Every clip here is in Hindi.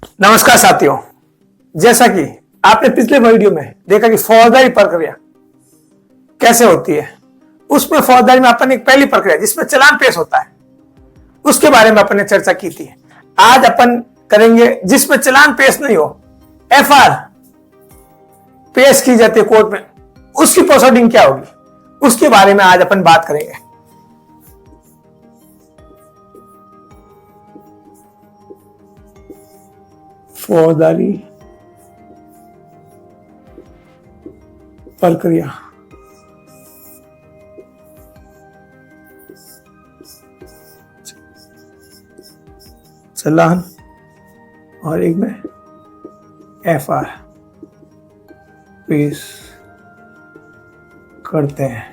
नमस्कार साथियों, जैसा कि आपने पिछले वीडियो में देखा कि फौजदारी प्रक्रिया कैसे होती है, उसमें फौजदारी में अपन एक पहली प्रक्रिया जिसमें चालान पेश होता है उसके बारे में अपन ने चर्चा की थी। आज अपन करेंगे जिसमें चालान पेश नहीं हो, एफआईआर पेश की जाती है कोर्ट में, उसकी प्रोसीडिंग क्या होगी उसके बारे में आज अपन बात करेंगे। फौजदारी प्रक्रिया चालान और एक में एफआईआर पेश करते हैं।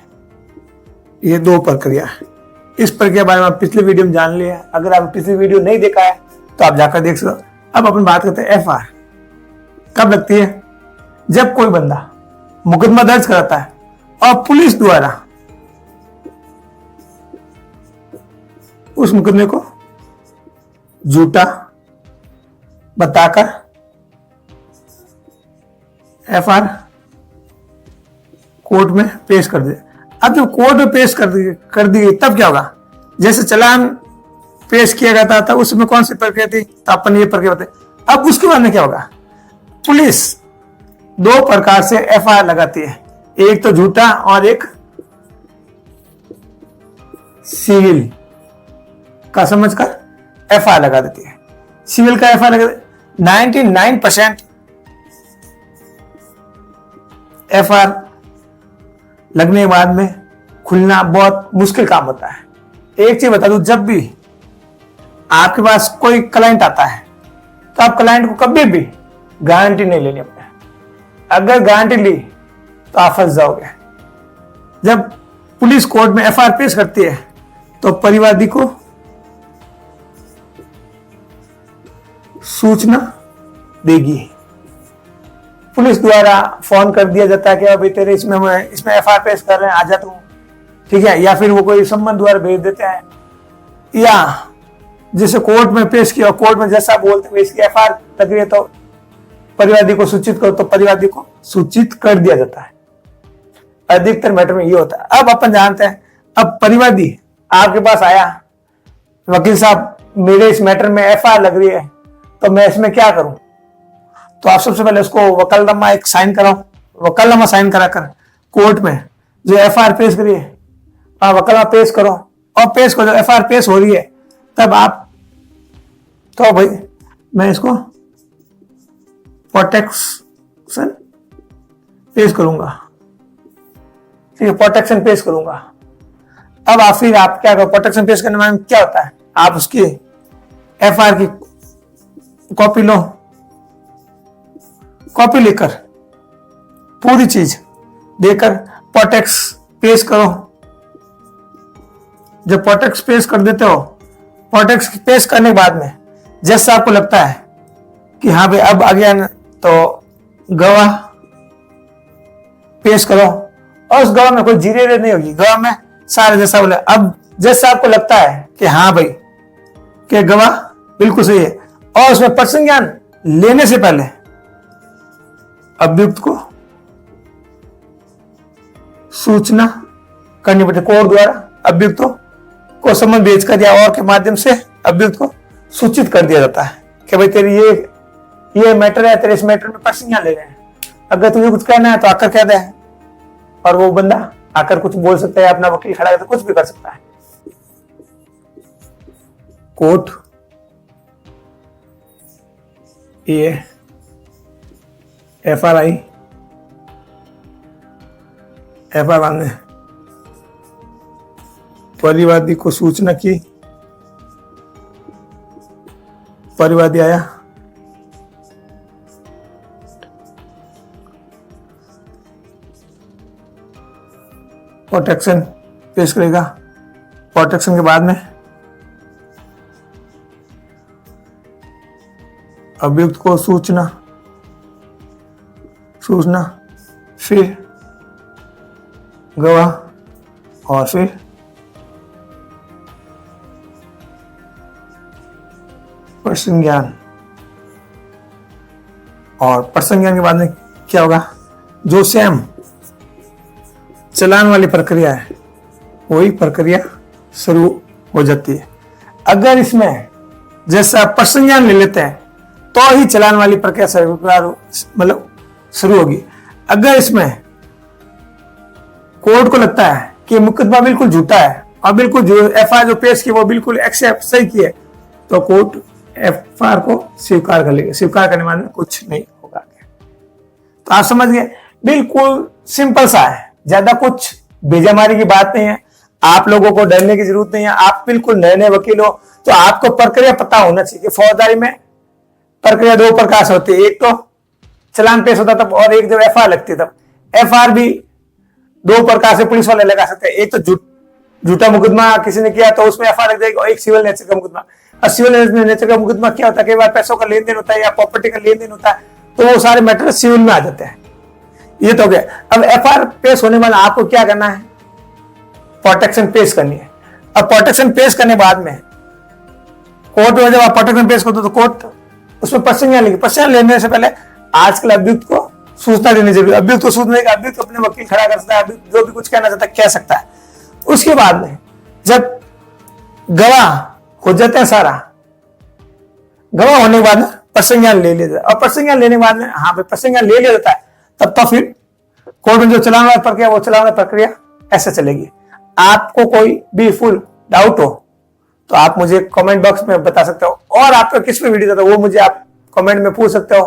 ये दो प्रक्रिया है। इस प्रक्रिया के बारे में आप पिछले वीडियो में जान लिया। अगर आप पिछली वीडियो नहीं देखा है तो आप जाकर देख सकते। अब अपन बात करते हैं एफआईआर कब लगती है। जब कोई बंदा मुकदमा दर्ज कराता है और पुलिस द्वारा उस मुकदमे को झूठा बताकर एफआईआर कोर्ट में पेश कर दे। अब जब कोर्ट में पेश कर दी गई तब क्या होगा। जैसे चालान पेश किया गया था उसमें कौन सी प्रक्रिया थी, तो अपन ये प्रक्रिया बताए। अब उसके बाद में क्या होगा, पुलिस दो प्रकार से एफआईआर लगाती है, एक तो झूठा और एक सिविल का समझकर एफआईआर लगा देती है। सिविल का एफआईआर लगा 99% एफआईआर लगने के बाद में खुलना बहुत मुश्किल काम होता है। एक चीज बता दूं, जब भी आपके पास कोई क्लाइंट आता है तो आप क्लाइंट को कभी भी गारंटी नहीं लेनी अपने। अगर गारंटी ली तो आप फंस जाओगे। जब पुलिस कोर्ट में एफआईआर पेश करती है तो परिवादी को सूचना देगी। पुलिस द्वारा फोन कर दिया जाता है कि अभी तेरे इसमें एफआईआर पेश कर रहे हैं, आजा तू, ठीक है। या फिर वो कोई सम्मन द्वारा भेज देते हैं, या जिसे कोर्ट में पेश किया, कोर्ट में जैसा बोलते हुए इसकी एफआईआर लग रही है तो परिवादी को सूचित करो, तो परिवादी को सूचित कर दिया जाता है। अधिकतर मैटर में ये होता है। अब अपन जानते हैं, अब परिवादी आपके पास आया, वकील साहब मेरे इस मैटर में एफआईआर लग रही है तो मैं इसमें क्या करूं। तो आप सबसे पहले उसको वकालतनामा एक साइन कराओ। वकालतनामा साइन कराकर कोर्ट में जो एफआईआर पेश करिए वकालतनामा पेश करो, और पेश करो। जब एफआईआर पेश हो रही है तब आप तो भाई मैं इसको प्रोटेक्शन पेश करूंगा, ठीक है, प्रोटेक्शन पेश करूंगा। अब आप क्या करो, प्रोटेक्शन पेश करने में क्या होता है, आप उसकी एफआईआर की कॉपी लो, कॉपी लेकर पूरी चीज देकर प्रोटेक्स पेश करो। जब प्रोटेक्स पेश कर देते हो, प्रोटेक्स पेश करने के बाद में जैसा आपको लगता है कि हाँ भाई अब आ गया ना, तो गवाह पेश करो। और उस गवाह में कोई जीरे नहीं होगी, गवाह में सारे जैसा बोले। अब जैसा आपको लगता है कि हाँ भाई कि गवाह बिल्कुल सही है, और उसमें पर्सन ज्ञान लेने से पहले अभियुक्त को सूचना करनी पड़ती है। कोर्ट द्वारा अभियुक्त को सम्मन भेजकर या और के माध्यम से अभियुक्त को सूचित कर दिया जाता है कि भाई तेरी ये मैटर है, तेरे इस मैटर में पर्सन ज्ञान ले रहे हैं, अगर तुझे कुछ कहना है तो आकर कह दे। और वो बंदा आकर कुछ बोल सकता है, अपना वकील खड़ा करके कुछ भी कर सकता है। कोर्ट ये एफआईआर ने परिवादी को सूचना की, परिवादी आया, प्रोटेक्शन पेश करेगा। प्रोटेक्शन के बाद में अभियुक्त को सूचना फिर गवाह और फिर पर्सन ज्ञान और प्रसंज्ञान के बाद में क्या होगा, जो सेम चलान वाली प्रक्रिया है वही प्रक्रिया शुरू हो जाती है। अगर इसमें जैसा प्रसंज्ञान ले लेते हैं तो ही चलान वाली प्रक्रिया मतलब शुरू होगी। अगर इसमें कोर्ट को लगता है कि मुकदमा बिल्कुल झूठा है और बिल्कुल जो एफआईआर जो पेश की वो बिल्कुल एक्सेप्ट सही की है, तो कोर्ट एफआईआर को स्वीकार कर लेगा। स्वीकार करने वाले कुछ नहीं होगा। तो आप समझ गए, बिल्कुल सिंपल सा है, ज्यादा कुछ बेजामारी की बात नहीं है। आप लोगों को डरने की जरूरत नहीं है। आप बिल्कुल नए नए वकील हो तो आपको प्रक्रिया पता होना चाहिए। फौजदारी में प्रक्रिया दो प्रकार से होती है, एक तो चलान पेश होता तब, और एक जब एफआईआर लगती तब। एफआईआर भी दो प्रकार से पुलिस वाले लगा सकते हैं। एक तो झूठा मुकदमा किसी ने किया तो उसमें एफआईआर लग जाएगी, और एक सिविल नेचर का मुकदमा। और सिविल नेचर का मुकदमा क्या होता है, कई बार पैसों का लेन देन होता है या प्रॉपर्टी का लेन देन होता है, तो वो सारे मैटर सिविल में आ जाते हैं। ये तो हो गया। अब एफआईआर पेश होने वाला आपको क्या करना है, प्रोटेक्शन पेश करनी है। अब प्रोटेक्शन पेश करने बाद में कोर्ट में जब आप प्रोटेक्शन पेश करते हो तो कोर्ट उसमें प्रसंज्ञान लेगी। प्रसंज्ञान लेने से पहले आजकल अभियुक्त को सूचना देनी जरूरी है। अभियुक्त को सूचना देगा, अभियुक्त अपने वकील खड़ा कर सकता है, अभियुक्त जो भी कुछ कहना चाहता है कह सकता है। उसके बाद में जब गवाह हो जाते हैं, सारा गवाह होने के बाद में प्रसंज्ञान ले लिया जाता है। और प्रसंज्ञान लेने के बाद में हाँ भाई प्रसंज्ञान ले लिया जाता है, तब तो फिर कोर्ट में जो चलाने वाली प्रक्रिया वो चलाने वाली प्रक्रिया ऐसे चलेगी। आपको कोई भी फुल डाउट हो तो आप मुझे कमेंट बॉक्स में बता सकते हो, और आपका किस पे वीडियो था वो मुझे आप कमेंट में पूछ सकते हो।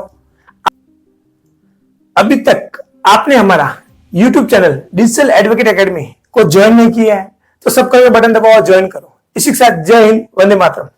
अभी तक आपने हमारा YouTube channel digital advocate academy को ज्वाइन नहीं किया है तो सब्सक्राइब बटन दबाओ और ज्वाइन करो। इसी के साथ जय हिंद, वंदे मातरम।